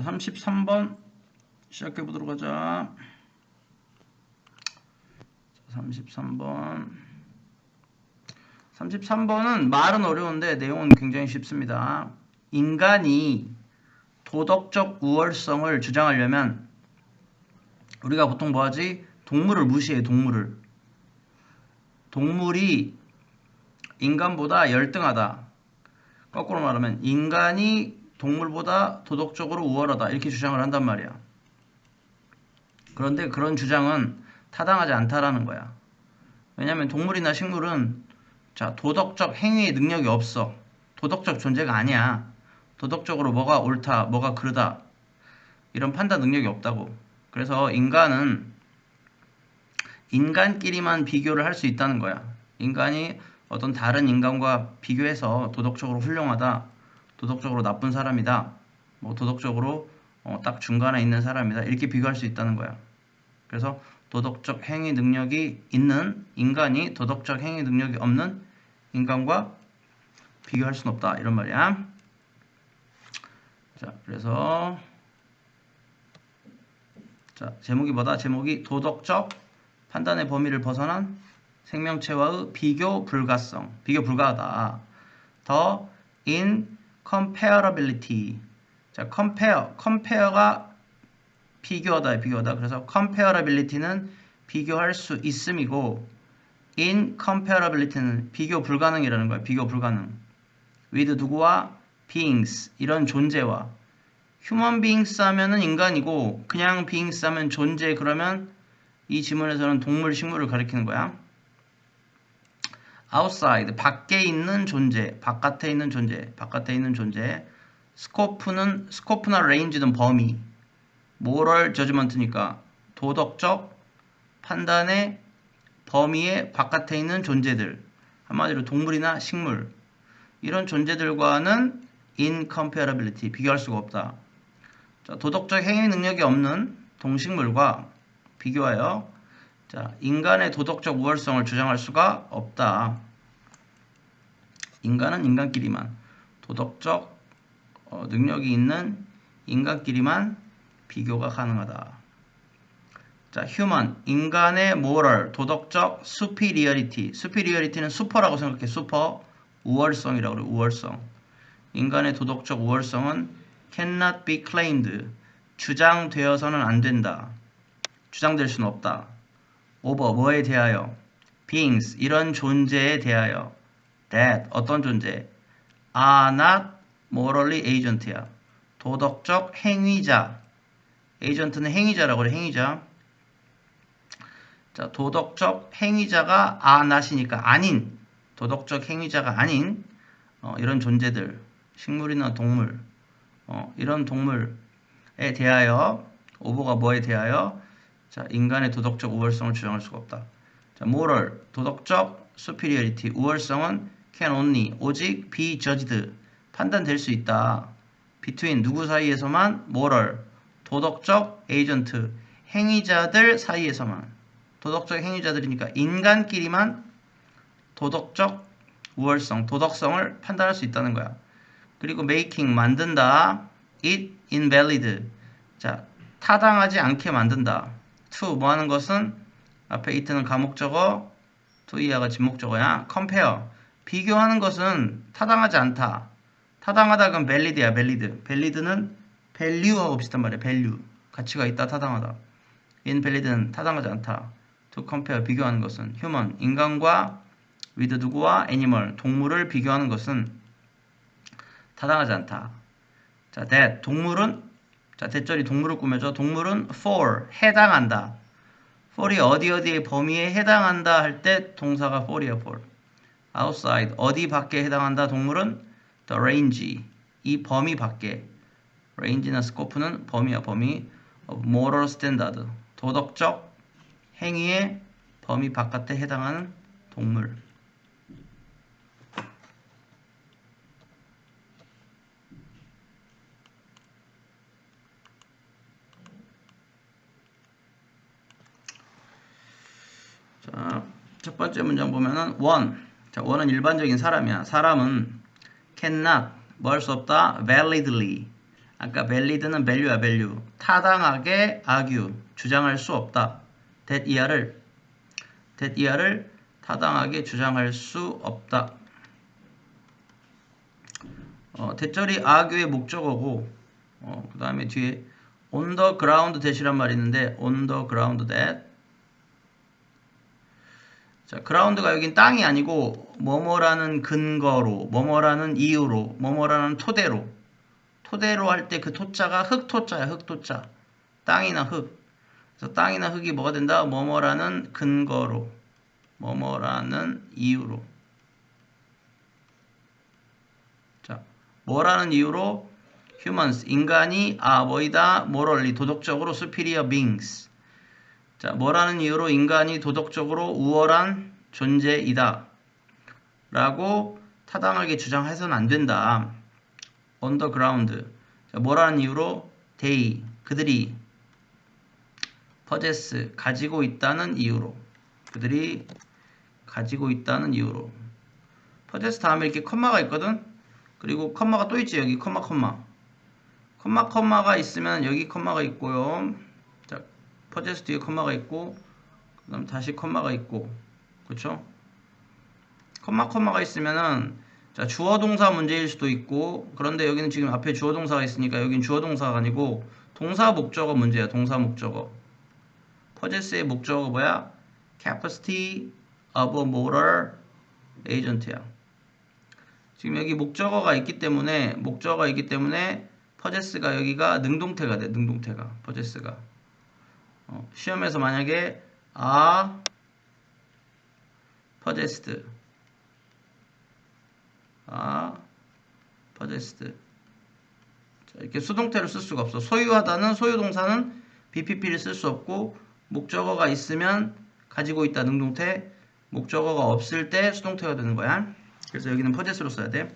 자, 33번 시작해 보도록 하자. 33번은 말은 어려운데 내용은 굉장히 쉽습니다. 인간이 도덕적 우월성을 주장하려면 우리가 보통 뭐하지? 동물을 무시해. 동물이 인간보다 열등하다. 거꾸로 말하면 인간이 동물보다 도덕적으로 우월하다 이렇게 주장을 한단 말이야. 그런데 그런 주장은 타당하지 않다라는 거야. 왜냐하면 동물이나 식물은 도덕적 행위의 능력이 없어. 도덕적 존재가 아니야. 도덕적으로 뭐가 옳다, 뭐가 그르다 이런 판단 능력이 없다고. 그래서 인간은 인간끼리만 비교를 할 수 있다는 거야. 인간이 어떤 다른 인간과 비교해서 도덕적으로 훌륭하다, 도덕적으로 나쁜 사람이다, 뭐 도덕적으로 딱 중간에 있는 사람이다 이렇게 비교할 수 있다는 거야. 그래서 도덕적 행위 능력이 있는 인간이 도덕적 행위 능력이 없는 인간과 비교할 수는 없다 이런 말이야. 자, 그래서 제목이 뭐다? 제목이 도덕적 판단의 범위를 벗어난 생명체와의 비교 불가성, 비교 불가하다. 더 incomparability. 자, compare가 비교하다. 그래서 comparability는 비교할 수 있음이고 incomparability는 비교 불가능이라는 거야. 비교 불가능. with 누구와? beings. 이런 존재와. human beings 하면은 인간이고 그냥 beings 하면 존재. 그러면 이 지문에서는 동물, 식물을 가리키는 거야. outside. 밖에 있는 존재. 바깥에 있는 존재. 스코프나 range는 범위. moral judgment니까 도덕적 판단의 범위의 바깥에 있는 존재들. 한마디로 동물이나 식물. 이런 존재들과는 incomparability. 비교할 수가 없다. 자, 도덕적 행위 능력이 없는 동식물과 비교하여 인간의 도덕적 우월성을 주장할 수가 없다. 인간은 인간끼리만, 도덕적 능력이 있는 인간끼리만 비교가 가능하다. 자, human, 인간의 moral, 도덕적 superiority는 슈퍼라고 생각해. 슈퍼, 우월성이라고 그래. 우월성. 인간의 도덕적 우월성은 cannot be claimed. 주장되어서는 안 된다. 주장될 수는 없다. over, 뭐에 대하여? beings, 이런 존재에 대하여. that, 어떤 존재? are not morally agent야. 도덕적 행위자. agent는 행위자라고 그래. 행위자. 자, 도덕적 행위자가 are not이니까 아닌, 도덕적 행위자가 아닌 이런 존재들, 식물이나 동물, 이런 동물에 대하여, 오버가 뭐에 대하여? 자, 인간의 도덕적 우월성을 주장할 수가 없다. 자, moral, 도덕적 superiority, 우월성은 can only, 오직 be judged, 판단될 수 있다. between, 누구 사이에서만? moral, 도덕적 agent, 행위자들 사이에서만. 도덕적 행위자들이니까 인간끼리만 도덕적 우월성, 도덕성을 판단할 수 있다는 거야. 그리고 making, 만든다. it invalid. 자, 타당하지 않게 만든다. to, 뭐 하는 것은? 앞에 it는 가목적어, to 이하가 진목적어야. compare, 비교하는 것은 타당하지 않다. 타당하다 그럼 valid야. valid는 value하고 비슷한 말이야. value, 가치가 있다, 타당하다. invalid는 타당하지 않다. to compare, 비교하는 것은. human, 인간과 with 누구와? animal, 동물을 비교하는 것은 타당하지 않다. 자, that, 동물은, 자, 대절이 동물을 꾸며줘. 동물은 for, 해당한다. for이 어디의 범위에 해당한다 할 때 동사가 for이야. for. outside, 어디 밖에 해당한다. 동물은 the range, 이 범위 밖에. range나 scope는 범위야. 범위. of moral standard, 도덕적 행위의 범위 바깥에 해당하는 동물. 자, 첫 번째 문장 보면은 one. 자, one은 일반적인 사람이야. 사람은 cannot, 뭐 할 수 없다? validly, 아까 valid는 value야 value. 타당하게 argue 주장할 수 없다. that ER를 타당하게 주장할 수 없다. 대절이 argue의 목적어고 그 다음에 뒤에 on the ground that이란 말이 있는데 on the ground that. 자, ground가 여긴 땅이 아니고 뭐뭐라는 근거로, 뭐뭐라는 이유로, 뭐뭐라는 토대로 할 때 그 토자가 흙토자야. 흙토자. 땅이나 흙. 그래서 땅이나 흙이 뭐가 된다? 뭐뭐라는 근거로, 뭐뭐라는 이유로. 자, 뭐라는 이유로? humans, 인간이 뭐이다? morally, 도덕적으로 superior beings. 자, 뭐라는 이유로 인간이 도덕적으로 우월한 존재이다. 라고 타당하게 주장해서는 안 된다. on the ground. 자, 뭐라는 이유로? they, 그들이 possess, 가지고 있다는 이유로. 그들이 가지고 있다는 이유로. possess 다음에 이렇게 컴마가 있거든? 그리고 컴마가 또 있지, 여기 컴마가 있으면 여기 컴마가 있고요. 자, possess 뒤에 컴마가 있고, 그 다음 다시 컴마가 있고, 그쵸? 컴마가 있으면은, 자, 주어 동사 문제일 수도 있고, 그런데 여기는 지금 앞에 주어 동사가 있으니까 여긴 주어 동사가 아니고, 동사 목적어 문제야, 동사 목적어. possess의 목적어가 뭐야? capacity of a motor agent야. 지금 여기 목적어가 있기 때문에 possess가 여기가 능동태가 돼. 능동태가 possess가 시험에서 만약에 possessed 자, 이렇게 수동태로 쓸 수가 없어. 소유하다는 소유동사는 BPP를 쓸 수 없고 목적어가 있으면 가지고 있다 능동태, 목적어가 없을 때 수동태가 되는 거야. 그래서 여기는 possess로 써야 돼.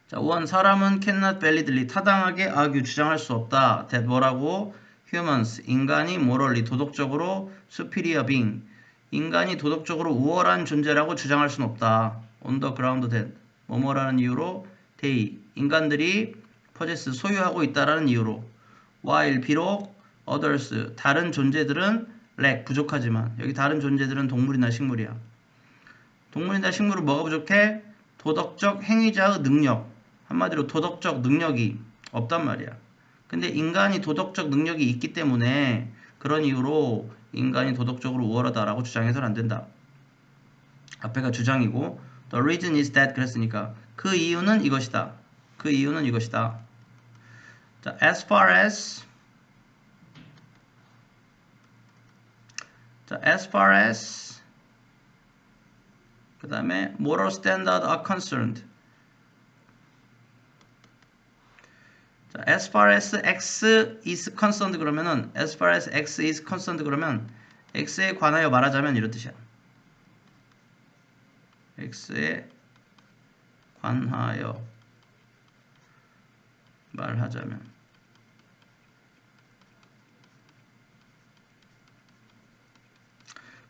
자, 1. 사람은 cannot validly, 타당하게 argue, 주장할 수 없다. that 뭐라고? humans, 인간이 morally, 도덕적으로 superior being, 인간이 도덕적으로 우월한 존재라고 주장할 수는 없다. on the ground that, 뭐뭐라는 이유로 they, 인간들이 possess, 소유하고 있다라는 이유로 while, 비록 others, 다른 존재들은 lack, 부족하지만 여기 다른 존재들은 동물이나 식물이야. 동물이나 식물은 뭐가 부족해? 도덕적 행위자의 능력, 한마디로 도덕적 능력이 없단 말이야. 근데 인간이 도덕적 능력이 있기 때문에 그런 이유로 인간이 도덕적으로 우월하다라고 주장해서는 안 된다. 앞에가 주장이고 The reason is that 그랬으니까 그 이유는 이것이다. 그 이유는 이것이다. 자, as far as 그 다음에 moral standard are concerned. 자, as far as X is concerned 그러면은 as far as X is concerned 그러면 X에 관하여 말하자면 이런 뜻이야. X에 관하여 말하자면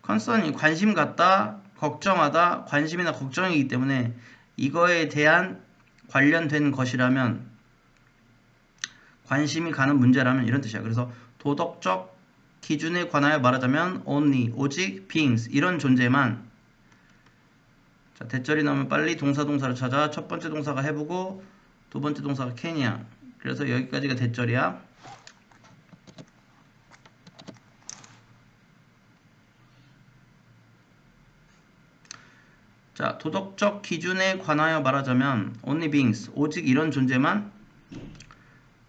concern이 관심 갖다, 걱정하다, 관심이나 걱정이기 때문에 이거에 대한 관련된 것이라면 관심이 가는 문제라면 이런 뜻이야. 그래서 도덕적 기준에 관하여 말하자면 only, 오직, beings, 이런 존재만. 자, 대절이 나오면 빨리 동사를 찾아. 첫 번째 동사가 해보고 두 번째 동사가 can이야. 그래서 여기까지가 대절이야. 자, 도덕적 기준에 관하여 말하자면 only beings, 오직 이런 존재만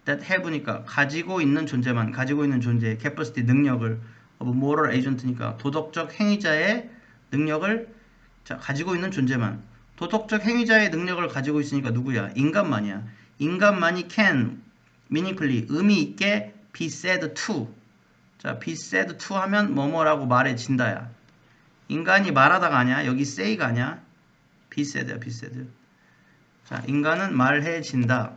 that have니까 가지고 있는 존재만, 가지고 있는 존재, capacity, 능력을 of moral agent니까 도덕적 행위자의 능력을 자, 가지고 있는 존재만. 도덕적 행위자의 능력을 가지고 있으니까 누구야? 인간만이야. 인간만이 can, meaningfully, 의미 있게 be said to. 자, be said to 하면 뭐뭐라고 말해진다야. 인간이 말하다가 아니야. 여기 say가 아니야. be said야, be said. 자, 인간은 말해진다.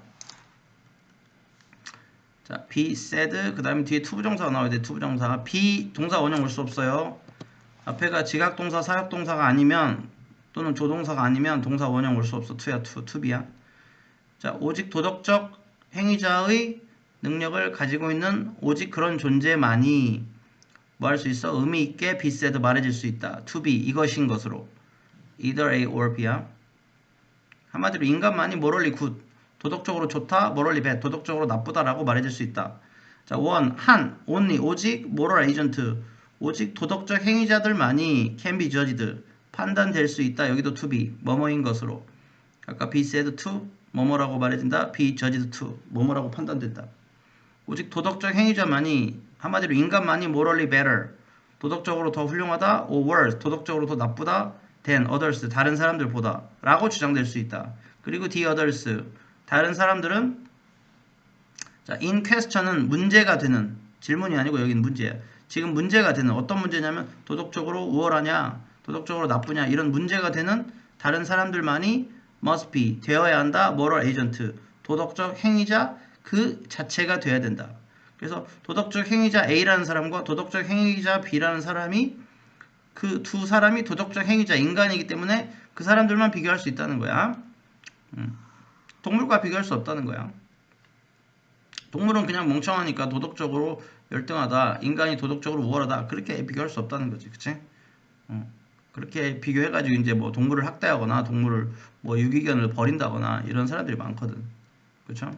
자, be said, 그 다음에 뒤에 투부정사가 나와야 돼. 투부정사가 be 동사 원형 올 수 없어요. 앞에가 지각동사, 사역동사가 아니면 또는 조동사가 아니면 동사 원형 올 수 없어. to야, to be야. 자, 오직 도덕적 행위자의 능력을 가지고 있는 오직 그런 존재만이 뭐 할 수 있어? 의미 있게 be said 말해질 수 있다. to be 이것인 것으로. either A or B야. 한마디로 인간만이 morally good 도덕적으로 좋다, morally bad 도덕적으로 나쁘다라고 말해줄 수 있다. 자, one, 한, only 오직 moral agent 오직 도덕적 행위자들만이 can be judged 판단될 수 있다. 여기도 to be 뭐뭐인 것으로. 아까 be said to 뭐뭐라고 말해진다. be judged to 뭐뭐라고 판단된다. 오직 도덕적 행위자만이 한마디로 인간만이 morally better 도덕적으로 더 훌륭하다 or worse 도덕적으로 더 나쁘다 than others 다른 사람들보다 라고 주장될 수 있다. 그리고 the others 다른 사람들은 자, in question은 문제가 되는 질문이 아니고 여기는 문제야. 지금 문제가 되는 어떤 문제냐면 도덕적으로 우월하냐 도덕적으로 나쁘냐 이런 문제가 되는 다른 사람들만이 must be 되어야 한다. moral agent 도덕적 행위자 그 자체가 돼야 된다. 그래서 도덕적 행위자 A라는 사람과 도덕적 행위자 B라는 사람이 그 두 사람이 도덕적 행위자 인간이기 때문에 그 사람들만 비교할 수 있다는 거야. 동물과 비교할 수 없다는 거야. 동물은 그냥 멍청하니까 도덕적으로 열등하다. 인간이 도덕적으로 우월하다. 그렇게 비교할 수 없다는 거지. 그치? 그렇게 비교해가지고 이제 뭐 동물을 학대하거나 동물을 뭐 유기견을 버린다거나 이런 사람들이 많거든. 그쵸?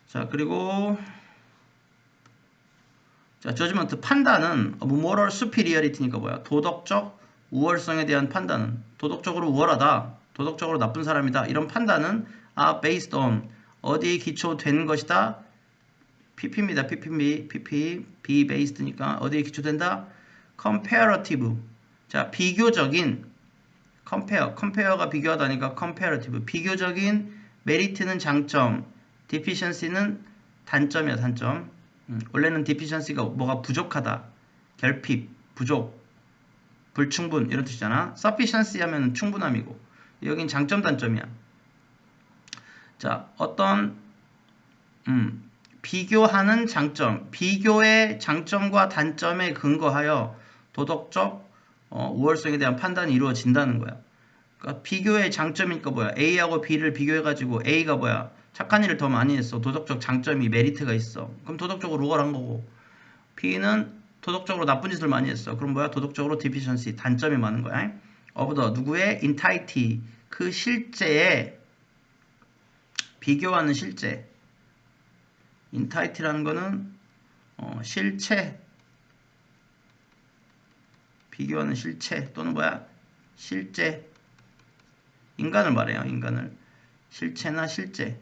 자, 그리고 자, 저지먼트 판단은 moral superiority니까 뭐야? 도덕적 우월성에 대한 판단은 도덕적으로 우월하다. 도덕적으로 나쁜 사람이다. 이런 판단은 based on 어디에 기초된 것이다. pp입니다. pp be based니까 어디에 기초된다? comparative. 자, 비교적인 compare가 비교하다니까 comparative. 비교적인 merit는 장점, deficiency는 단점이야, 단점. 원래는 deficiency가 뭐가 부족하다, 결핍, 부족, 불충분 이런 뜻이잖아. sufficiency 하면 충분함이고 여긴 장점 단점이야. 자, 어떤 비교하는 장점, 비교의 장점과 단점에 근거하여 도덕적 우월성에 대한 판단이 이루어진다는 거야. 그러니까 비교의 장점이니까 뭐야? A하고 B를 비교해가지고 A가 뭐야? 착한 일을 더 많이 했어. 도덕적 장점이 메리트가 있어. 그럼 도덕적으로 우월한 거고 B는 도덕적으로 나쁜 짓을 많이 했어. 그럼 뭐야? 도덕적으로 deficiency, 단점이 많은 거야. of the 누구의? entity, 그 실제에 비교하는 실제. entity라는 거는 실체, 비교하는 실체 또는 뭐야? 실제. 인간을 말해요. 인간을. 실체나 실제.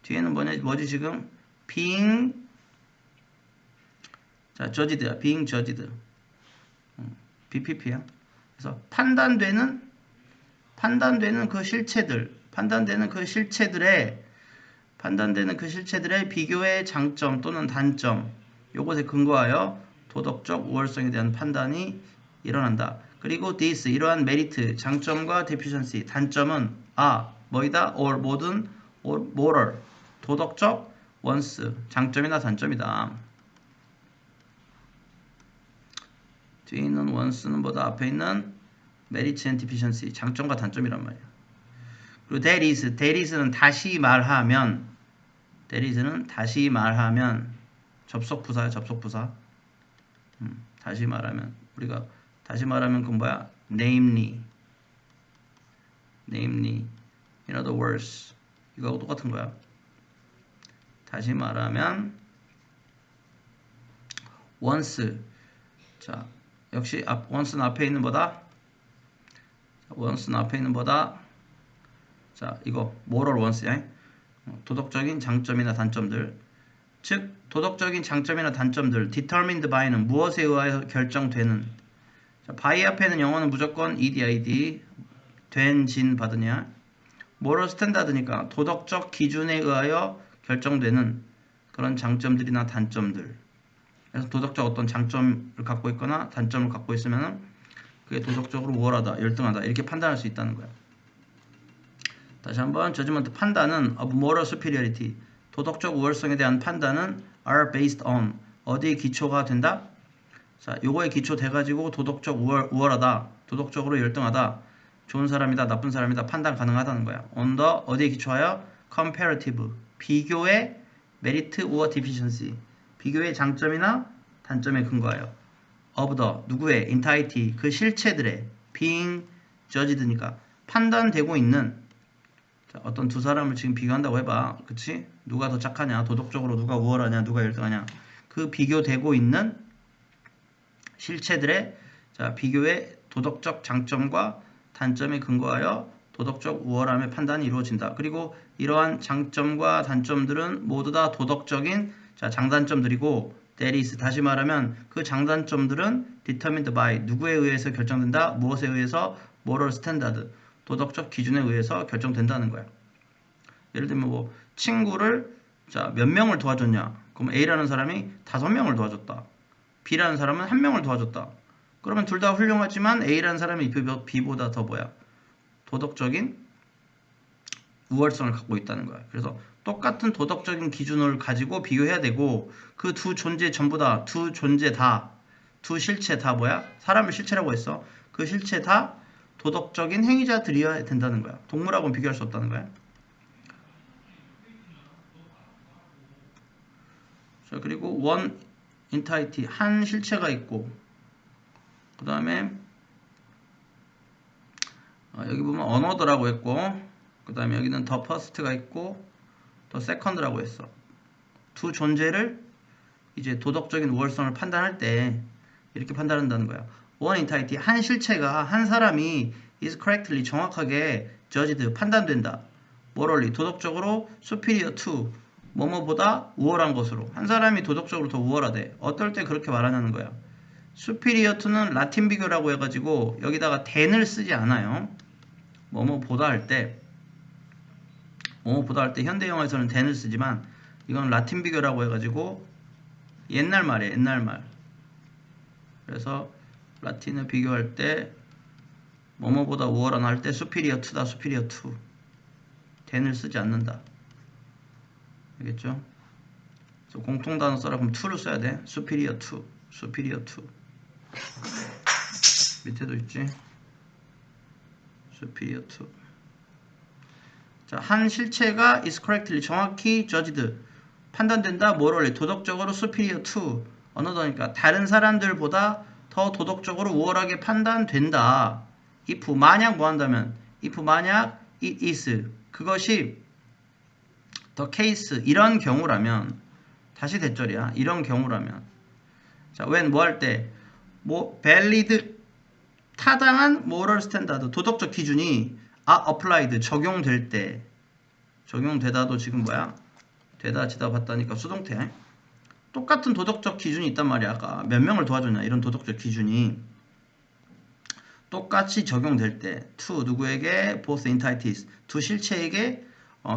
뒤에는 뭐지 지금? being 자, judged야. being judged. BPP야. 그래서 판단되는 그 실체들, 판단되는 그 실체들의 비교의 장점 또는 단점, 요것에 근거하여 도덕적 우월성에 대한 판단이 일어난다. 그리고 this, 이러한 메리트, 장점과 deficiency, 단점은 뭐이다? or 모든 or moral, 도덕적 원스, 장점이나 단점이다. 뒤에 있는 원스는 뭐다? 앞에 있는 merit and deficiency, 장점과 단점이란 말이야. 그리고 that is는 다시 말하면, 접속부사야, 접속부사. 다시 말하면, 우리가 다시 말하면 그건 뭐야? namely, in other words, 이거하고 똑같은 거야. 다시 말하면 once. 자, 역시 once는 앞에 있는 뭐다? 자, 이거 moral once야. 도덕적인 장점이나 단점들. 즉 도덕적인 장점이나 단점들 determined by는 무엇에 의하여 결정되는. 자, by 앞에는 영어는 무조건 ed 된, 진, 받으냐. moral standard니까 도덕적 기준에 의하여 결정되는 그런 장점들이나 단점들. 그래서 도덕적 어떤 장점을 갖고 있거나 단점을 갖고 있으면 그게 도덕적으로 우월하다, 열등하다 이렇게 판단할 수 있다는 거야. 다시 한번 저지먼트 판단은 of moral superiority, 도덕적 우월성에 대한 판단은 are based on, 어디에 기초가 된다? 자, 요거에 기초돼가지고 도덕적 우월하다, 도덕적으로 열등하다, 좋은 사람이다, 나쁜 사람이다 판단 가능하다는 거야. on the 어디에 기초하여? comparative 비교의 merit or deficiency 비교의 장점이나 단점에 근거하여 of the 누구의 entity 그 실체들의 being judged니까 판단되고 있는 자, 어떤 두 사람을 지금 비교한다고 해봐. 그치? 누가 더 착하냐, 도덕적으로 누가 우월하냐, 누가 1등하냐 그 비교되고 있는 실체들의 자, 비교의 도덕적 장점과 단점에 근거하여 도덕적 우월함의 판단이 이루어진다. 그리고 이러한 장점과 단점들은 모두 다 도덕적인 자, 장단점들이고 that is 다시 말하면 그 장단점들은 determined by 누구에 의해서 결정된다. 무엇에 의해서? moral standard 도덕적 기준에 의해서 결정된다는 거야. 예를 들면 뭐 친구를 자, 몇 명을 도와줬냐? 그럼 A라는 사람이 5명을 도와줬다. B라는 사람은 1명을 도와줬다. 그러면 둘 다 훌륭하지만 A라는 사람이 B보다 더 뭐야? 도덕적인 우월성을 갖고 있다는 거야. 그래서 똑같은 도덕적인 기준을 가지고 비교해야 되고 그 두 존재 전부 다, 두 존재 다, 두 실체 다 뭐야? 사람을 실체라고 했어. 그 실체 다 도덕적인 행위자들이어야 된다는 거야. 동물하고는 비교할 수 없다는 거야. 자, 그리고 one entity, 한 실체가 있고 그 다음에 여기 보면 another라고 했고 그 다음에 여기는 the first가 있고 the second라고 했어. 두 존재를 이제 도덕적인 우월성을 판단할 때 이렇게 판단한다는 거야. one entity, 한 실체가 한 사람이 is correctly 정확하게 judged 판단된다. morally 도덕적으로 superior to 뭐뭐보다 우월한 것으로 한 사람이 도덕적으로 더 우월하대. 어떨 때 그렇게 말하냐는 거야. superior to는 라틴 비교라고 해가지고 여기다가 than을 쓰지 않아요. 뭐뭐보다 할 때 현대 영어에서는 than을 쓰지만 이건 라틴 비교라고 해가지고 옛날 말이에요. 옛날 말. 그래서 라틴을 비교할 때 뭐뭐보다 우월한 할 때 superior to다. superior to than을 쓰지 않는다. 알겠죠? 그래서 공통단어 써라 그럼 to를 써야 돼. superior to, superior to. 밑에도 있지. superior to. 자, 한 실체가 is correctly 정확히 judged 판단된다. morally 도덕적으로 superior to another니까 다른 사람들보다 더 도덕적으로 우월하게 판단된다. if 만약 뭐 한다면 if 만약 it is 그것이 the case 이런 경우라면 다시 대절이야. 이런 경우라면 자, when 뭐 할 때 뭐 valid 타당한 moral standard 도덕적 기준이 applied 적용될 때 적용되다도 지금 뭐야? 되다 지다 봤다니까 수동태. 똑같은 도덕적 기준이 있단 말이야. 아까 몇 명을 도와줬냐 이런 도덕적 기준이 똑같이 적용될 때 to 누구에게 both entities 두 실체에게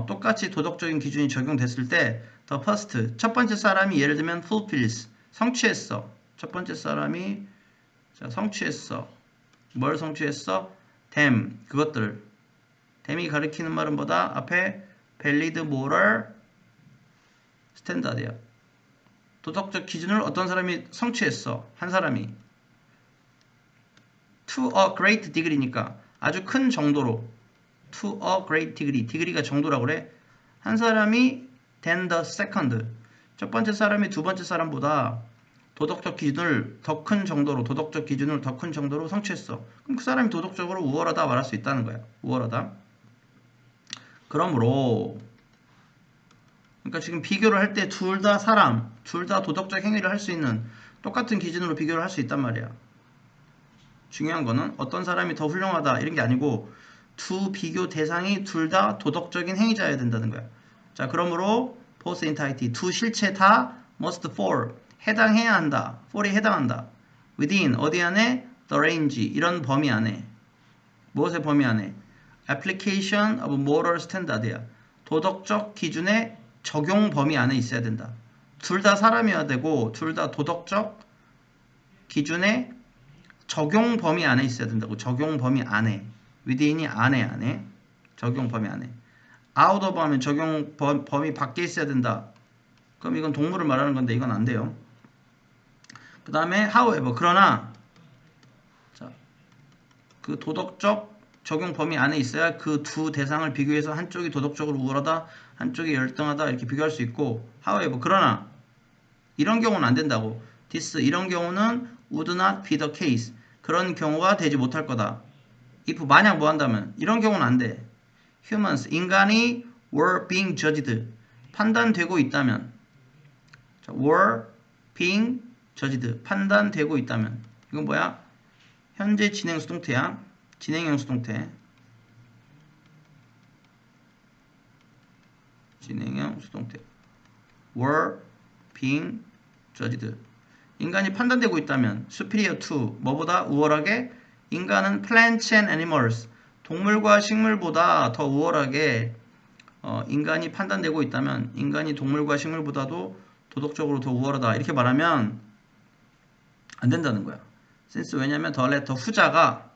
똑같이 도덕적인 기준이 적용됐을 때 the first 첫 번째 사람이 예를 들면 fulfills 성취했어. 첫 번째 사람이 자, 성취했어. 뭘 성취했어? them 그것들. them이 가리키는 말은 뭐다? 앞에 valid moral standard이야. 도덕적 기준을 어떤 사람이 성취했어. 한 사람이 to a great degree니까 아주 큰 정도로 to a great degree degree가 정도라고 그래. 한 사람이 than the second 첫 번째 사람이 두 번째 사람보다 도덕적 기준을 더 큰 정도로 도덕적 기준을 더 큰 정도로 성취했어. 그럼 그 사람이 도덕적으로 우월하다 말할 수 있다는 거야. 우월하다. 그러므로 그러니까 지금 비교를 할 때 둘 다 사람, 둘 다 도덕적 행위를 할 수 있는 똑같은 기준으로 비교를 할 수 있단 말이야. 중요한 거는 어떤 사람이 더 훌륭하다 이런 게 아니고 두 비교 대상이 둘 다 도덕적인 행위자여야 된다는 거야. 자, 그러므로 both entity 두 실체 다 must fall 해당해야 한다. fall이 해당한다. within 어디 안에 the range 이런 범위 안에 무엇의 범위 안에 application of moral standard이야. 도덕적 기준의 적용 범위 안에 있어야 된다. 둘 다 사람이어야 되고 둘 다 도덕적 기준의 적용 범위 안에 있어야 된다고. 적용 범위 안에. within이 안에. 적용 범위 안에. out of 하면 적용 범위 밖에 있어야 된다. 그럼 이건 동물을 말하는 건데 이건 안 돼요. 그 다음에 however 그러나 자, 그 도덕적 적용 범위 안에 있어야 그 두 대상을 비교해서 한쪽이 도덕적으로 우월하다, 한쪽이 열등하다 이렇게 비교할 수 있고, however 그러나 이런 경우는 안 된다고. this 이런 경우는 would not be the case. 그런 경우가 되지 못할 거다. if 만약 뭐 한다면 이런 경우는 안 돼. humans 인간이 were being judged 판단되고 있다면, 자, were being judged 판단되고 있다면 이건 뭐야? 현재 진행 수동태야. 진행형 수동태. 진행형 수동태. were being judged. 인간이 판단되고 있다면 superior to 뭐보다 우월하게 인간은 plants and animals 동물과 식물보다 더 우월하게 인간이 판단되고 있다면 인간이 동물과 식물보다도 도덕적으로 더 우월하다 이렇게 말하면 안 된다는 거야. since 왜냐면 the latter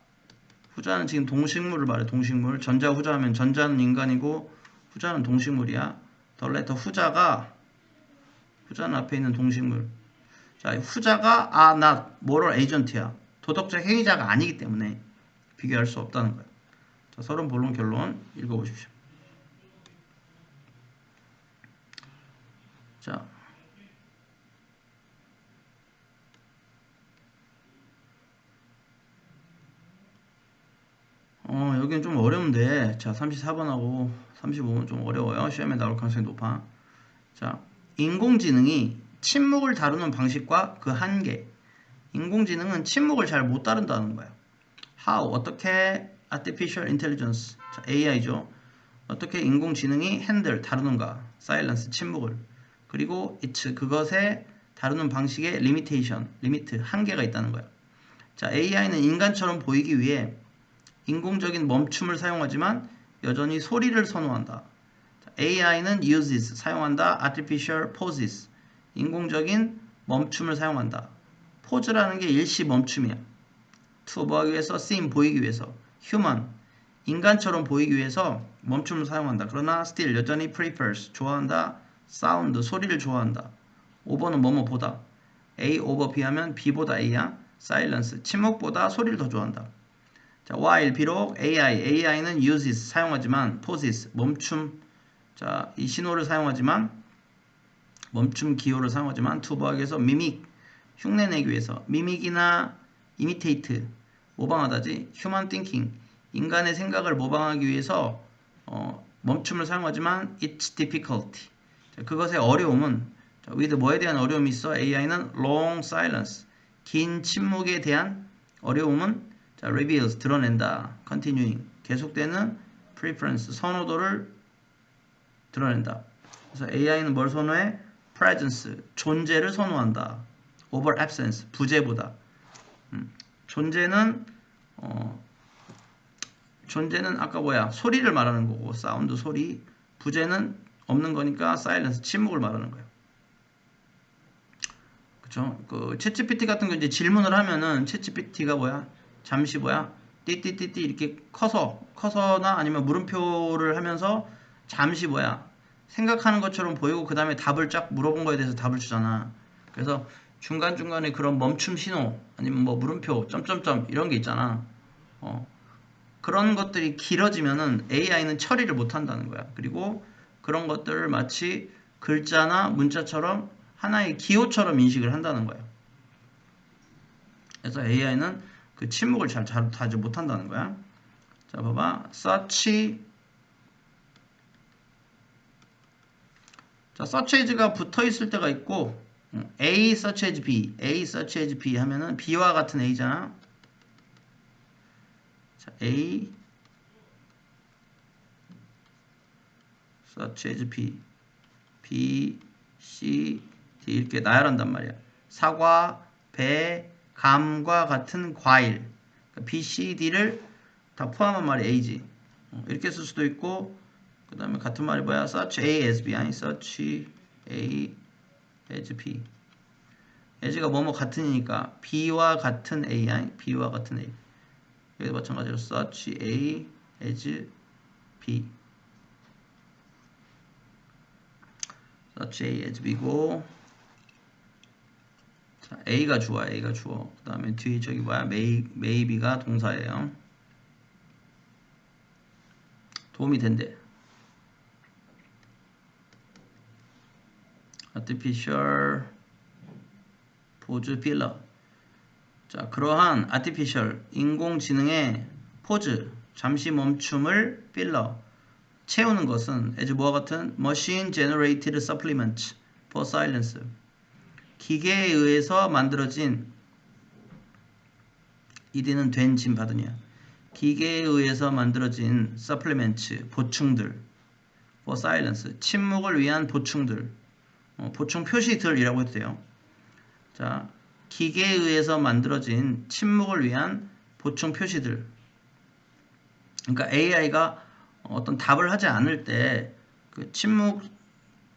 후자는 지금 동식물을 말해. 동식물. 전자 후자하면 전자는 인간이고 후자는 동식물이야. the latter 후자는 앞에 있는 동식물. 자, 후자가 are not moral agent야. 도덕적 행위자가 아니기 때문에 비교할 수 없다는 거야. 자, 서론 본론 결론 읽어보십시오. 자, 여기는 좀 어려운데, 자, 34번하고 35번 좀 어려워요. 시험에 나올 가능성이 높아. 자, 인공지능이 침묵을 다루는 방식과 그 한계. 인공지능은 침묵을 잘 못 다룬다는 거야. How, 어떻게 artificial intelligence, 자, AI죠. 어떻게 인공지능이 handle, 다루는가. silence, 침묵을. 그리고 it's, 그것에 다루는 방식의 limitation, 리미트, 한계가 있다는 거야. 자, AI는 인간처럼 보이기 위해 인공적인 멈춤을 사용하지만 여전히 소리를 선호한다. AI는 uses, 사용한다. artificial pauses, 인공적인 멈춤을 사용한다. 포즈라는 게 일시 멈춤이야. to 뭐 하기 위해서? seem, 보이기 위해서. human, 인간처럼 보이기 위해서 멈춤을 사용한다. 그러나 still, 여전히 prefers, 좋아한다. sound, 소리를 좋아한다. over는 뭐뭐 보다. A over B 하면 B보다 A야. silence, 침묵보다 소리를 더 좋아한다. 자, while 비록 AI는 uses, 사용하지만 pauses, 멈춤, 자, 이 신호를 사용하지만 멈춤 기호를 사용하지만 to 뭐 하기 위해서? mimic, 흉내내기 위해서. mimic이나 imitate, 모방하다지. human thinking, 인간의 생각을 모방하기 위해서 멈춤을 사용하지만 it's difficult, 자, 그것의 어려움은, 자, with 뭐에 대한 어려움이 있어? AI는 long silence, 긴 침묵에 대한 어려움은, 자, reveals, 드러낸다. continuing, 계속되는 preference, 선호도를 드러낸다. 그래서 AI는 뭘 선호해? presence, 존재를 선호한다. over absence, 부재보다. 존재는 아까 뭐야? 소리를 말하는 거고, 사운드, 소리. 부재는 없는 거니까 silence, 침묵을 말하는 거예요. 그쵸? 그 챗GPT 같은 거 이제 질문을 하면은 챗GPT가 뭐야? 잠시 뭐야? 띠띠띠띠 이렇게 커서나 아니면 물음표를 하면서 잠시 뭐야? 생각하는 것처럼 보이고 그 다음에 답을 쫙 물어본 거에 대해서 답을 주잖아. 그래서 중간중간에 그런 멈춤 신호 아니면 뭐 물음표 점점점 이런 게 있잖아. 그런 것들이 길어지면은 AI는 처리를 못 한다는 거야. 그리고 그런 것들을 마치 글자나 문자처럼 하나의 기호처럼 인식을 한다는 거야. 그래서 AI는 그 침묵을 잘 다루지 못한다는 거야. 자, 봐봐. search as가 붙어 있을 때가 있고, A search as B, A search as B 하면은 B와 같은 A잖아. 자, A search as B, B, C, D 이렇게 나열한단 말이야. 사과, 배, 감과 같은 과일. 그러니까 B, C, D를 다 포함한 말이 A지. 이렇게 쓸 수도 있고, 그 다음에 같은 말이 뭐야? search A as B 아니 search A as B. as가 뭐뭐 같은이니까 B와 같은 A 아니 B와 같은 A. 여기도 마찬가지로 search A as B. search A as B고, 자, A가 주어야. A가 주어. 그 다음에 뒤에 저기 뭐야? maybe가 동사예요. 도움이 된대. artificial pause filler. 자, 그러한 artificial 인공지능의 포즈 잠시 멈춤을 필러 채우는 것은 as 뭐와 같은 machine generated supplement for silence. 기계에 의해서 만들어진 이디는 된 진 받으냐. 기계에 의해서 만들어진 supplements 보충들 for silence 침묵을 위한 보충들 보충 표시들이라고 해도 돼요. 자, 기계에 의해서 만들어진 침묵을 위한 보충 표시들. 그러니까 AI가 어떤 답을 하지 않을 때 그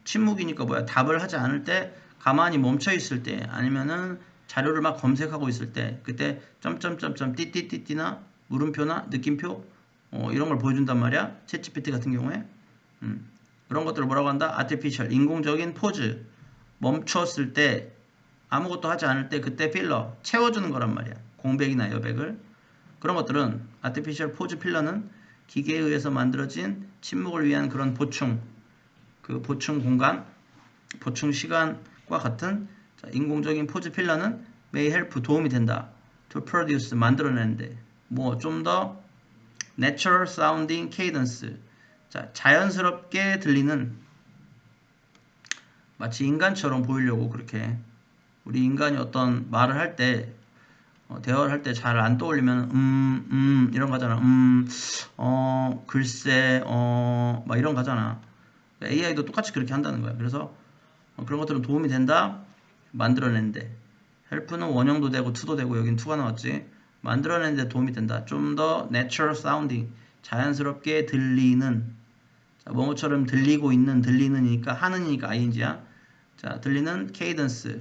침묵이니까 뭐야? 답을 하지 않을 때 가만히 멈춰 있을 때 아니면은 자료를 막 검색하고 있을 때 그때 점점점점 띠띠띠띠나 물음표나 느낌표 이런 걸 보여준단 말이야. 챗GPT 같은 경우에 그런 것들을 뭐라고 한다? 아티피셜 인공적인 포즈 멈췄을 때 아무것도 하지 않을 때 그때 필러 채워주는 거란 말이야. 공백이나 여백을. 그런 것들은 아티피셜 포즈 필러는 기계에 의해서 만들어진 침묵을 위한 그런 보충 그 보충 공간 보충 시간과 같은 자, 인공적인 포즈 필러는 may help 도움이 된다. to produce 만들어내는데 뭐 좀 더 natural sounding cadence 자, 자연스럽게 들리는 마치 인간처럼 보이려고 그렇게 우리 인간이 어떤 말을 할 때 대화를 할 때 잘 안 떠올리면 이런 거잖아. 글쎄 막 이런 거잖아. AI도 똑같이 그렇게 한다는 거야. 그래서 그런 것들은 도움이 된다. 만들어내는데 help는 원형도 되고 to도 되고 여긴 to가 나왔지. 만들어내는데 도움이 된다. 좀 더 natural sounding 자연스럽게 들리는 자, 뭐뭐처럼 들리고 있는 들리는이니까 하는이니까 ing야. 자, 들리는 cadence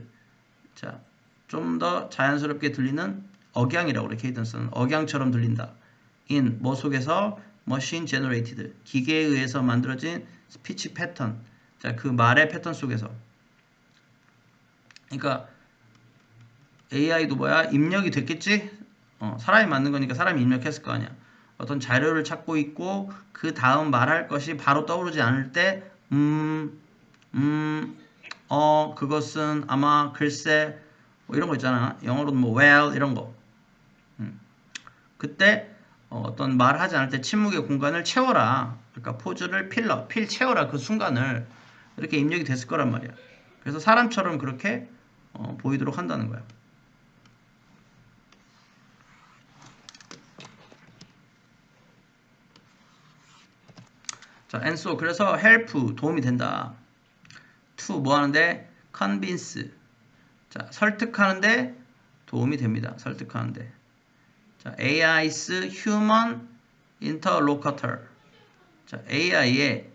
자, 좀 더 자연스럽게 들리는 억양이라고 그래. cadence는 억양처럼 들린다. in 뭐 속에서 machine generated 기계에 의해서 만들어진 speech pattern 자, 그 말의 패턴 속에서 그러니까 AI도 뭐야? 입력이 됐겠지? 사람이 만든 거니까 사람이 입력했을 거 아니야. 어떤 자료를 찾고 있고 그 다음 말할 것이 바로 떠오르지 않을 때 그것은 아마 글쎄 뭐 이런 거 있잖아. 영어로는 뭐 well 이런 거. 그때 어떤 말하지 않을 때 침묵의 공간을 채워라. 그러니까 포즈를 필 채워라. 그 순간을 이렇게 입력이 됐을 거란 말이야. 그래서 사람처럼 그렇게 보이도록 한다는 거야. 자, and so 그래서 help 도움이 된다. to 뭐 하는데 convince 자, 설득하는데 도움이 됩니다. 설득하는데. 자, AI's human interlocutor. 자, AI의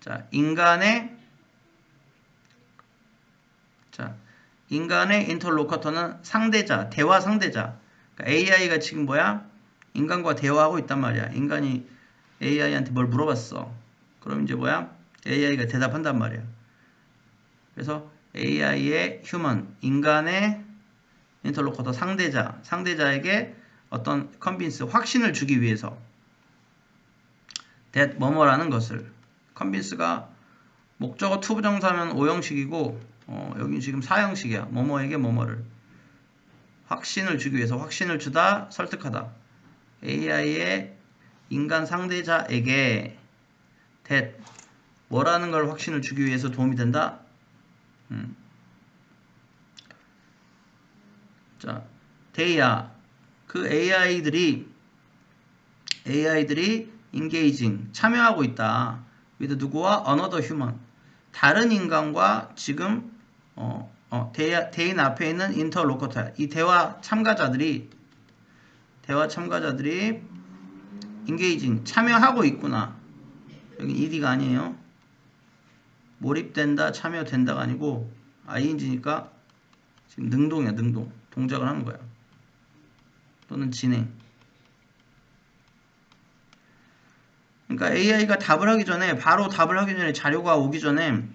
자, 인간의 인터로커터는 상대자, 대화 상대자. 그러니까 AI가 지금 뭐야? 인간과 대화하고 있단 말이야. 인간이 AI한테 뭘 물어봤어. 그럼 이제 뭐야? AI가 대답한단 말이야. 그래서 AI의 휴먼, 인간의 인터로커터 상대자에게 어떤 컨빈스, 확신을 주기 위해서 that 뭐뭐라는 것을 컨빈스가 목적어 to 부정사면 5형식이고 여기 지금 4형식이야. 뭐뭐에게 뭐뭐를 확신을 주기 위해서 확신을 주다, 설득하다. AI의 인간 상대자에게 that 뭐라는 걸 확신을 주기 위해서 도움이 된다. 자, 데이야 그 AI들이 engaging 참여하고 있다. with 누구와 another human 다른 인간과 지금 대인 앞에 있는 인터로커터 이 대화 참가자들이 engaging 참여하고 있구나. 여기 ed가 아니에요. 몰입된다, 참여된다가 아니고 ing니까 지금 능동이야. 능동 동작을 하는 거야. 또는 진행. 그러니까 AI가 답을 하기 전에 바로 답을 하기 전에 자료가 오기 전에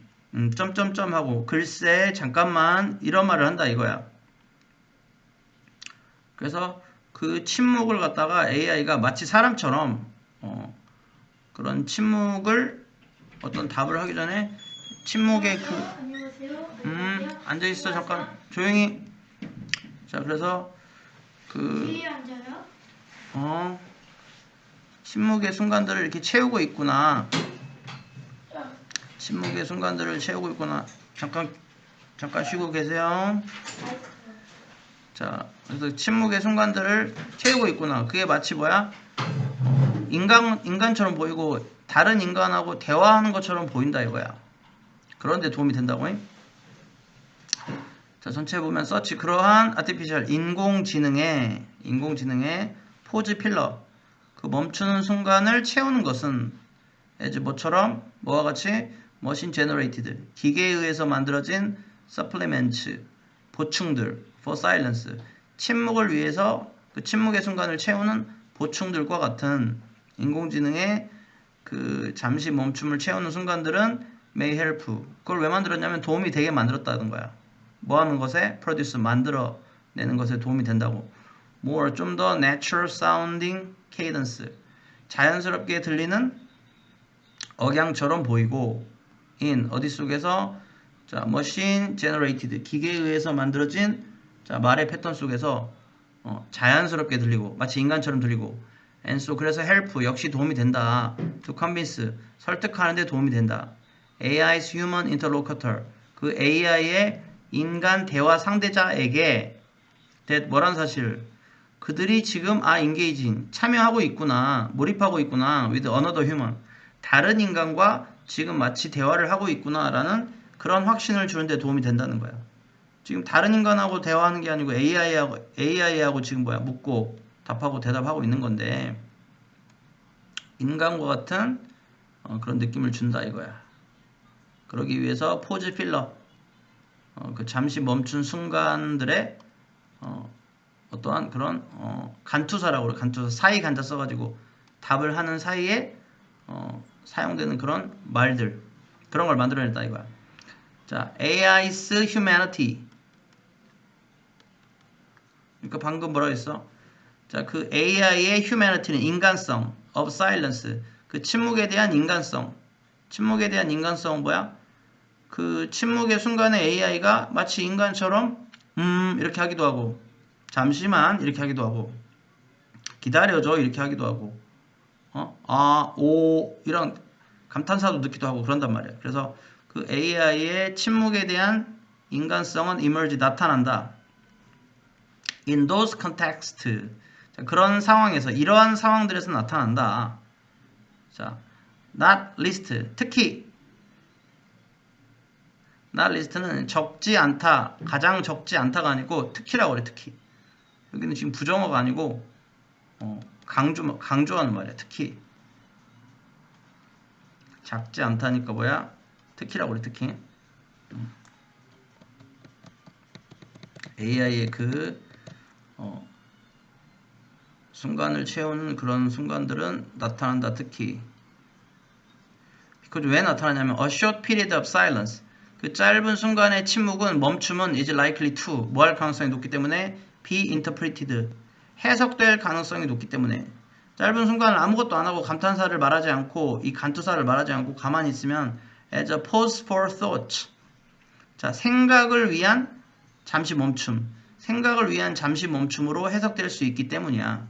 점점점 하고 글쎄 잠깐만 이런 말을 한다 이거야. 그래서 그 침묵을 갖다가 AI가 마치 사람처럼 그런 침묵을 어떤 답을 하기 전에 침묵의 그 안녕하세요. 앉아있어 잠깐 조용히. 자 그래서 그 뒤에 앉아요? 침묵의 순간들을 이렇게 채우고 있구나. 침묵의 순간들을 채우고 있구나. 잠깐 쉬고 계세요. 자, 그래서 침묵의 순간들을 채우고 있구나. 그게 마치 뭐야? 인간처럼 보이고 다른 인간하고 대화하는 것처럼 보인다 이거야. 그런데 도움이 된다고. 자, 전체 보면 서치 그러한 아티피셜 인공지능의 포즈 필러 그 멈추는 순간을 채우는 것은 as 뭐처럼 뭐와 같이 머신 제너레이티드 기계에 의해서 만들어진 supplements 보충들 for silence 침묵을 위해서 그 침묵의 순간을 채우는 보충들과 같은 인공지능의 그 잠시 멈춤을 채우는 순간들은 may help 그걸 왜 만들었냐면 도움이 되게 만들었다는 거야. 뭐 하는 것에 produce 만들어내는 것에 도움이 된다고. more 좀 더 natural sounding cadence 자연스럽게 들리는 억양처럼 보이고 in 어디 속에서 자 machine generated 기계에 의해서 만들어진 자 말의 패턴 속에서 자연스럽게 들리고 마치 인간처럼 들리고 and so 그래서 help 역시 도움이 된다 to convince 설득하는데 도움이 된다 AI's human interlocutor 그 AI의 인간 대화 상대자에게 that 뭐란 사실 그들이 지금 engaging 참여하고 있구나 몰입하고 있구나 with another human 다른 인간과 지금 마치 대화를 하고 있구나 라는 그런 확신을 주는데 도움이 된다는 거야. 지금 다른 인간하고 대화하는 게 아니고 AI하고 지금 뭐야 묻고 답하고 대답하고 있는 건데 인간과 같은 그런 느낌을 준다 이거야. 그러기 위해서 포즈 필러 그 잠시 멈춘 순간들의 어떠한 그런 간투사라고 그래. 간투사 사이 간자 써가지고 답을 하는 사이에 사용되는 그런 말들 그런 걸 만들어냈다 이거야. 자, AI's humanity. 그러니까 방금 뭐라고 했어? 자, 그 AI의 humanity는 인간성, of silence. 그 침묵에 대한 인간성. 침묵에 대한 인간성은 뭐야? 그 침묵의 순간에 AI가 마치 인간처럼 이렇게 하기도 하고 잠시만 이렇게 하기도 하고 기다려줘 이렇게 하기도 하고 오 이런 감탄사도 넣기도 하고 그런단 말이야. 그래서 그 AI의 침묵에 대한 인간성은 emerge 나타난다. In those context 자, 그런 상황에서 이러한 상황들에서 나타난다. 자, not least 특히 not least는 적지 않다 가장 적지 않다가 아니고 특히라고 그래. 특히 여기는 지금 부정어가 아니고 강조하는 말이야. 특히 작지 않다니까 뭐야? 특히라고 그래. 특히 AI의 그 순간을 채우는 그런 순간들은 나타난다. 특히 because 왜 나타나냐면 a short period of silence 그 짧은 순간의 침묵은 멈춤은 is likely to 뭐 할 가능성이 높기 때문에 be interpreted 해석될 가능성이 높기 때문에 짧은 순간을 아무것도 안 하고 감탄사를 말하지 않고 이 간투사를 말하지 않고 가만히 있으면 as a pause for thought 자 생각을 위한 잠시 멈춤 생각을 위한 잠시 멈춤으로 해석될 수 있기 때문이야.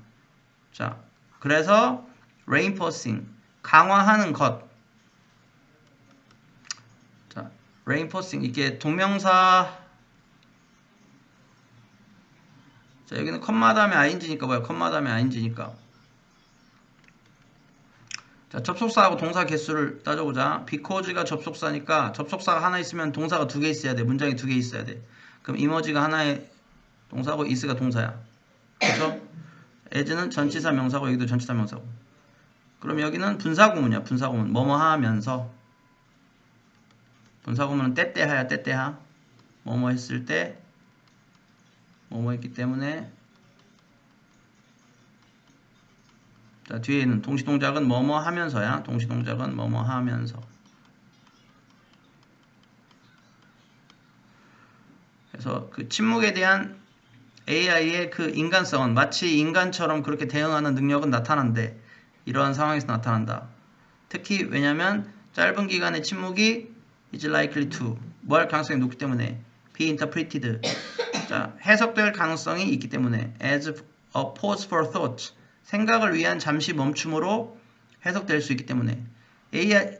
자 그래서 reinforcing 강화하는 것 자 reinforcing 이게 동명사 자 여기는 컴마 다음에 ing니까 뭐야 컴마 다음에 ing니까 자 접속사하고 동사 개수를 따져보자. because가 접속사니까 접속사가 하나 있으면 동사가 두 개 있어야 돼. 문장이 두 개 있어야 돼. 그럼 emerge가 하나의 동사고 is가 동사야. 그렇죠? as는 전치사 명사고 여기도 전치사 명사고 그럼 여기는 분사구문이야. 분사구문 뭐뭐 하면서 분사구문은 때때하야 때때하 뭐뭐 했을 때 뭐뭐 했기 때문에 자 뒤에 있는 동시동작은 뭐뭐 하면서야. 동시동작은 뭐뭐 하면서 그래서 그 침묵에 대한 AI의 그 인간성은 마치 인간처럼 그렇게 대응하는 능력은 나타난데 이러한 상황에서 나타난다. 특히 왜냐면 짧은 기간의 침묵이 is likely to 뭐 할 가능성이 높기 때문에 be interpreted 자, 해석될 가능성이 있기 때문에 as a pause for thought 생각을 위한 잠시 멈춤으로 해석될 수 있기 때문에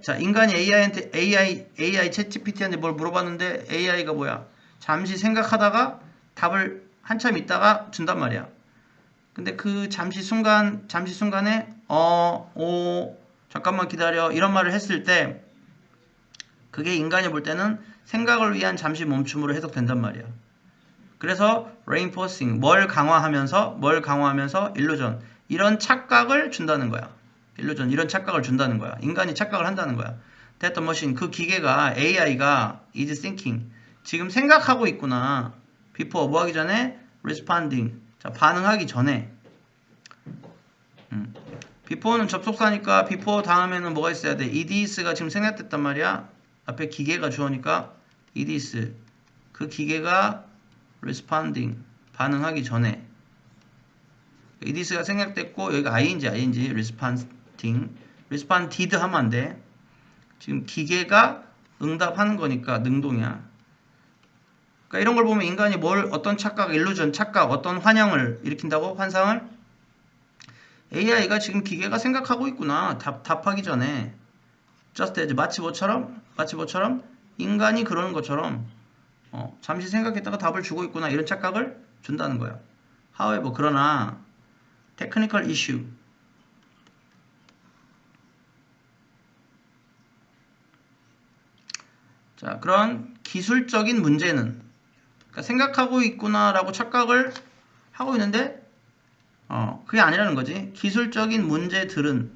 자, 인간이 AI한테 AI 챗GPT한테 뭘 물어봤는데 AI가 뭐야? 잠시 생각하다가 답을 한참 있다가 준단 말이야. 근데 그 잠시 순간에 잠깐만 기다려 이런 말을 했을 때 그게 인간이 볼 때는 생각을 위한 잠시 멈춤으로 해석된단 말이야. 그래서 reinforcing 뭘 강화하면서 illusion 이런 착각을 준다는 거야. illusion 이런 착각을 준다는 거야. 인간이 착각을 한다는 거야. that the machine 그 기계가 AI가 is thinking 지금 생각하고 있구나. before 뭐 하기 전에 responding 자 반응하기 전에 before는 접속사니까 before 다음에는 뭐가 있어야 돼? edis가 지금 생략됐단 말이야. 앞에 기계가 주어니까 edis 그 기계가 responding 반응하기 전에 edis가 생략됐고 여기가 ing responded 하면 안 돼. 지금 기계가 응답하는 거니까 능동이야. 그러니까 이런 걸 보면 인간이 어떤 착각, 일루전, 착각, 어떤 환영을 일으킨다고? 환상을? AI가 지금 기계가 생각하고 있구나. 답하기 전에. just as 마치보처럼 인간이 그러는 것처럼 잠시 생각했다가 답을 주고 있구나. 이런 착각을 준다는 거야. however, 그러나 technical issue 자, 그런 기술적인 문제는 그러니까 생각하고 있구나라고 착각을 하고 있는데 그게 아니라는 거지. 기술적인 문제들은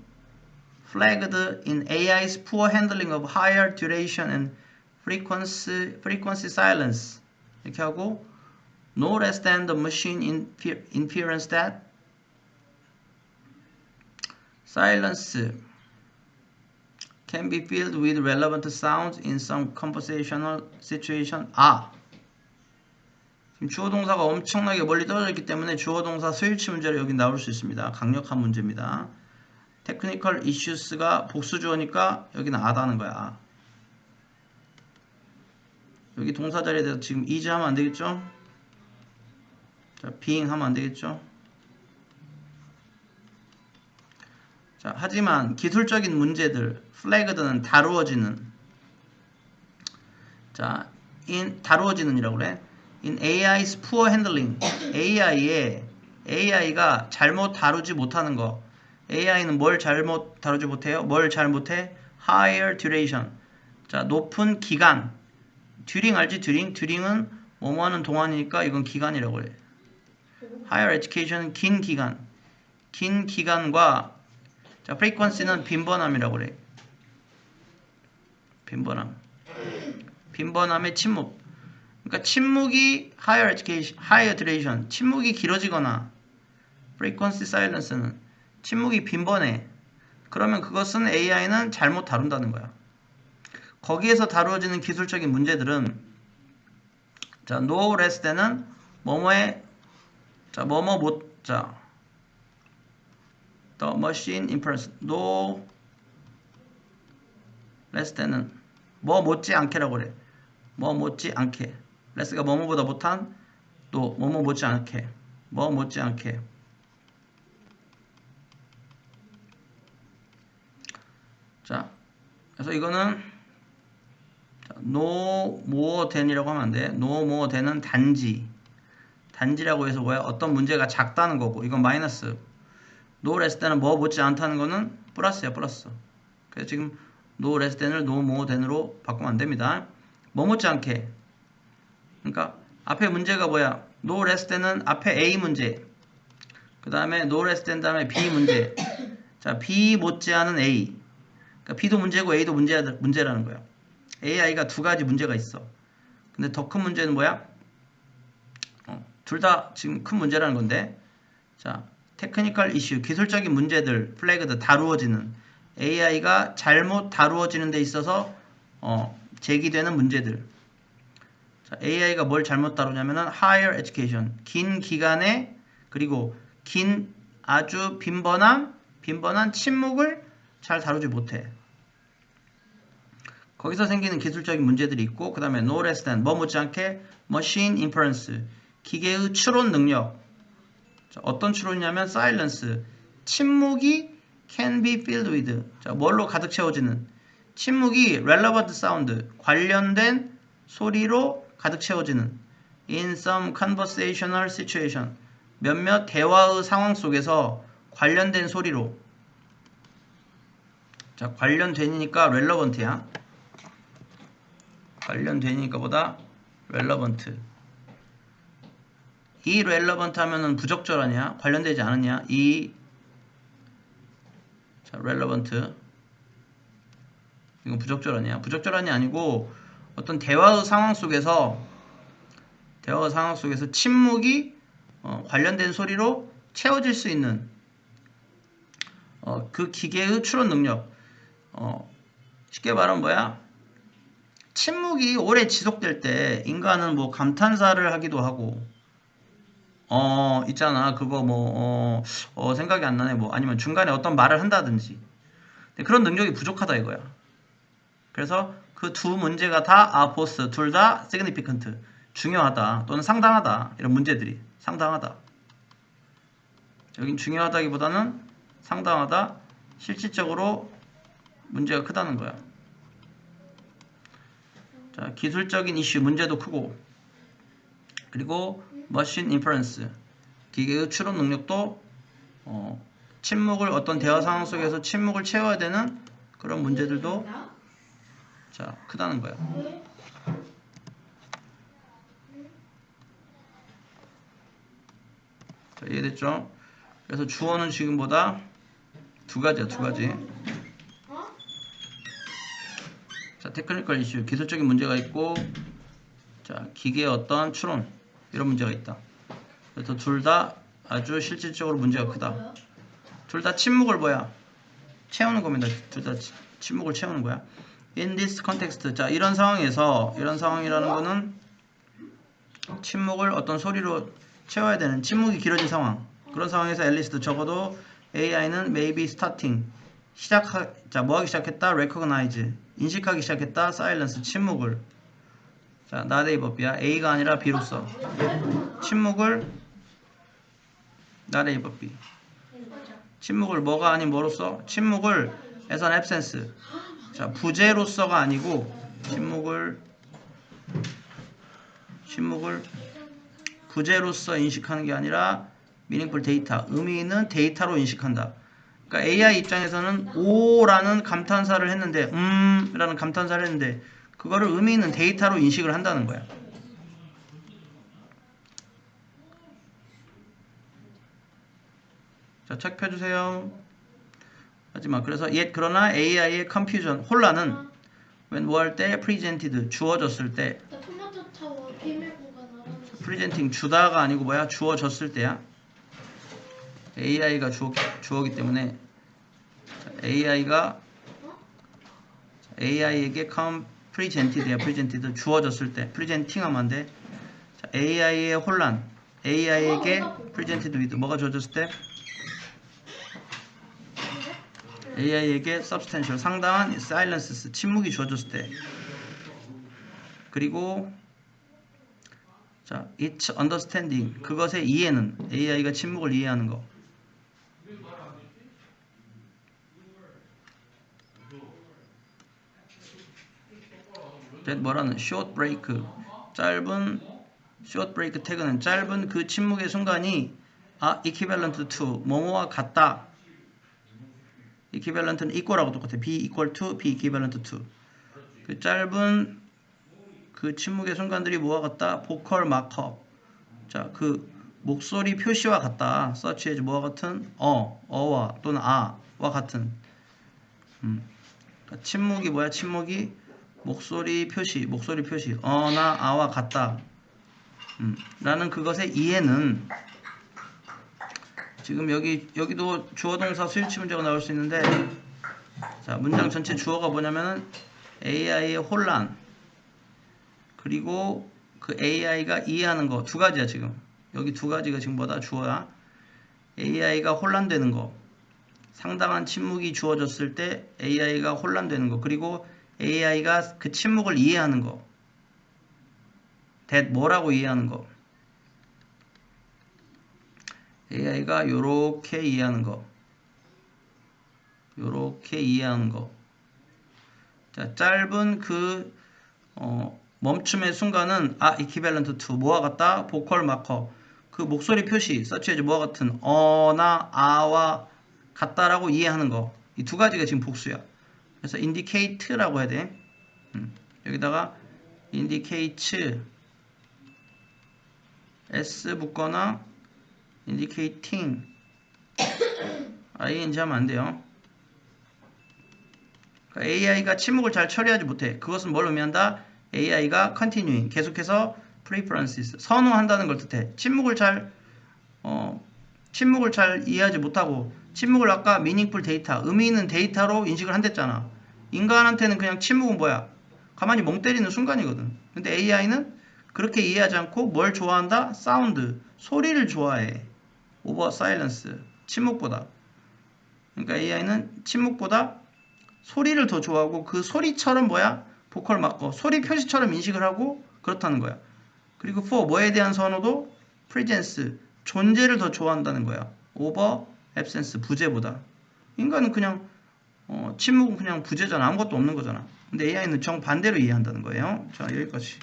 flagged in AI's poor handling of higher duration and frequency silence 이렇게 하고 no less than the machine inference that silence can be filled with relevant sounds in some conversational situation. 지금 주어 동사가 엄청나게 멀리 떨어져 있기 때문에 주어 동사 스위치 문제로 여기 나올 수 있습니다. 강력한 문제입니다. technical issues가 복수 주어니까 여기는 아다는 거야. 여기 동사 자리에 대해서 지금 is 하면 안 되겠죠? 자, being 하면 안 되겠죠? 자, 하지만 기술적인 문제들 flagged는 다루어지는 자, 다루어지는이라고 그래. in AI's poor handling AI가 잘못 다루지 못하는 거 AI는 뭘 잘못 다루지 못해요? 뭘 잘 못해? higher duration 자, 높은 기간 during 알지? during은 뭐뭐 하는 동안이니까 이건 기간이라고 그래. higher education은 긴 기간과 자, frequency는 빈번함이라고 그래. 빈번함의 침묵. 그러니까 침묵이 higher education, higher duration. 침묵이 길어지거나 frequency silence는 침묵이 빈번해. 그러면 그것은 AI는 잘못 다룬다는 거야. 거기에서 다루어지는 기술적인 문제들은 자, no less than은 뭐뭐의 자, 뭐뭐 못 자, the machine inference no less than은 뭐 못지 않게라고 그래. 뭐 못지 않게. less가 뭐뭐보다 못한 또 뭐뭐 못지 않게. 뭐 못지 않게. 자, 그래서 이거는 no more than이라고 하면 안 돼. no more than은 단지라고 해서 뭐야? 어떤 문제가 작다는 거고 이건 마이너스. no less than은 뭐 못지 않다는 거는 플러스야, 플러스. 그래서 지금 no less than을 no more than으로 바꾸면 안 됩니다. 뭐 못지 않게. 그러니까 앞에 문제가 뭐야? no less than은 앞에 A 문제. 그 다음에 no less than 다음에 B 문제. 자, B 못지않은 A. 그러니까 B도 문제고 A도 문제라는 거야. AI가 두 가지 문제가 있어. 근데 더 큰 문제는 뭐야? 둘 다 지금 큰 문제라는 건데. 자, 테크니컬 이슈, 기술적인 문제들, 플래그드 다루어지는 AI가 잘못 다루어지는 데 있어서 제기되는 문제들. 자, AI가 뭘 잘못 다루냐면은 higher education, 긴 기간에 그리고 긴 아주 빈번한 침묵을 잘 다루지 못해. 거기서 생기는 기술적인 문제들이 있고 그 다음에 no less than 뭐 못지않게 machine inference 기계의 추론 능력. 자, 어떤 추론이냐면 silence 침묵이 can be filled with 자, 뭘로 가득 채워지는 침묵이 relevant sound 관련된 소리로 가득 채워지는 in some conversational situation 몇몇 대화의 상황 속에서 관련된 소리로 자 관련되니까 relevant야 관련되니까 보다 relevant 이 relevant 하면은 부적절하냐 관련되지 않느냐 이 자, relevant 이건 부적절하냐 부적절하냐 아니고 어떤 대화의 상황 속에서 침묵이 관련된 소리로 채워질 수 있는 그 기계의 추론 능력 쉽게 말하면 뭐야 침묵이 오래 지속될 때 인간은 뭐 감탄사를 하기도 하고 있잖아 그거 생각이 안 나네 뭐 아니면 중간에 어떤 말을 한다든지 그런 능력이 부족하다 이거야. 그래서 그 두 문제가 다 both 둘 다 significant 중요하다 또는 상당하다 이런 문제들이 상당하다 여긴 중요하다기보다는 상당하다 실질적으로 문제가 크다는 거야. 자, 기술적인 이슈 문제도 크고 그리고 machine inference 기계의 추론 능력도 침묵을 어떤 대화 상황 속에서 침묵을 채워야 되는 그런 문제들도 자 크다는 거야. 자, 이해됐죠? 그래서 주어는 지금보다 두 가지야 두 가지. 자 테크니컬 이슈 기술적인 문제가 있고 자 기계의 어떤 추론 이런 문제가 있다. 그래서 둘 다 아주 실질적으로 문제가 크다. 둘 다 침묵을 뭐야? 채우는 겁니다. 둘 다 침묵을 채우는 거야. In this context. 자, 이런 상황에서, 이런 상황이라는 거는 침묵을 어떤 소리로 채워야 되는 침묵이 길어진 상황. 그런 상황에서 앨리스도 적어도 AI는 maybe starting. 자, 뭐 하기 시작했다? recognize. 인식하기 시작했다? silence. 침묵을. 자, not A 법비야. A가 아니라 B로서. 침묵을 not A 법비. 침묵을 뭐가 아닌 뭐로써? 침묵을 as an absence. 자, 부재로서가 아니고 침묵을 부재로서 인식하는 게 아니라 meaningful data, 의미 있는 데이터로 인식한다. 그러니까 AI 입장에서는 오라는 감탄사를 했는데 라는 감탄사를 했는데 그거를 의미 있는 데이터로 인식을 한다는 거야. 자, 책 펴주세요. 하지만 그래서 그러나 AI의 confusion, 혼란은 when 뭐 할 때 presented, 주어졌을 때 토마토 타워 비밀보관 알아봤어. presenting 주다가 아니고 뭐야? 주어졌을 때야. AI가 주어기 때문에 AI에게 presented야. presented 주어졌을 때 presenting 하면 안 돼. 자, AI의 혼란 AI에게 presented with 뭐가 주어졌을 때 AI에게 substantial 상당한 silences 침묵이 주어졌을 때 그리고 자 its understanding 그것의 이해는 AI가 침묵을 이해하는 거 that 뭐라는 short break 짧은 short break 태그는 짧은 그 침묵의 순간이 equivalent to 뭐뭐와 같다. equivalent는 equal하고 똑같아. be equal to, be equivalent to. 그 짧은 그 침묵의 순간들이 뭐와 같다? vocal markup. 자, 그 목소리 표시와 같다. such as 뭐와 같은? 어와 또는 아와 같은. 그러니까 침묵이 뭐야? 침묵이 목소리 표시, 어나 아와 같다. 라는 그것의 이해는 지금 여기도 주어 동사 수일치 문제가 나올 수 있는데 자 문장 전체 주어가 뭐냐면은 AI의 혼란 그리고 그 AI가 이해하는 거 두 가지야 지금 여기 두 가지가 지금 뭐다 주어야 AI가 혼란되는 거 상당한 침묵이 주어졌을 때 AI가 혼란되는 거 그리고 AI가 그 침묵을 이해하는 거. that 뭐라고 이해하는 거. AI가 요렇게 이해하는 거. 요렇게 이해하는 거. 자, 짧은 그 멈춤의 순간은 equivalent to 뭐와 같다? 보컬 마커. 그 목소리 표시, such as 뭐와 같은 어나 아와 같다라고 이해하는 거. 이 두 가지가 지금 복수야. 그래서 indicate라고 해야 돼. 여기다가 indicate s 붙거나 indicating ing 하면 안 돼요. 그러니까 AI가 침묵을 잘 처리하지 못해. 그것은 뭘 의미한다? AI가 continuing 계속해서 preferences 선호한다는 걸 뜻해. 침묵을 잘 이해하지 못하고 침묵을 아까 meaningful data 의미 있는 데이터로 인식을 한댔잖아. 인간한테는 그냥 침묵은 뭐야? 가만히 멍 때리는 순간이거든. 근데 AI는 그렇게 이해하지 않고 뭘 좋아한다? 사운드 소리를 좋아해. over silence 침묵보다. 그러니까 AI는 침묵보다 소리를 더 좋아하고 그 소리처럼 뭐야? 보컬 마커 소리 표시처럼 인식을 하고 그렇다는 거야. 그리고 for 뭐에 대한 선호도 presence 존재를 더 좋아한다는 거야. over absence 부재보다. 인간은 그냥 침묵은 그냥 부재잖아. 아무것도 없는 거잖아. 근데 AI는 정반대로 이해한다는 거예요. 자, 여기까지.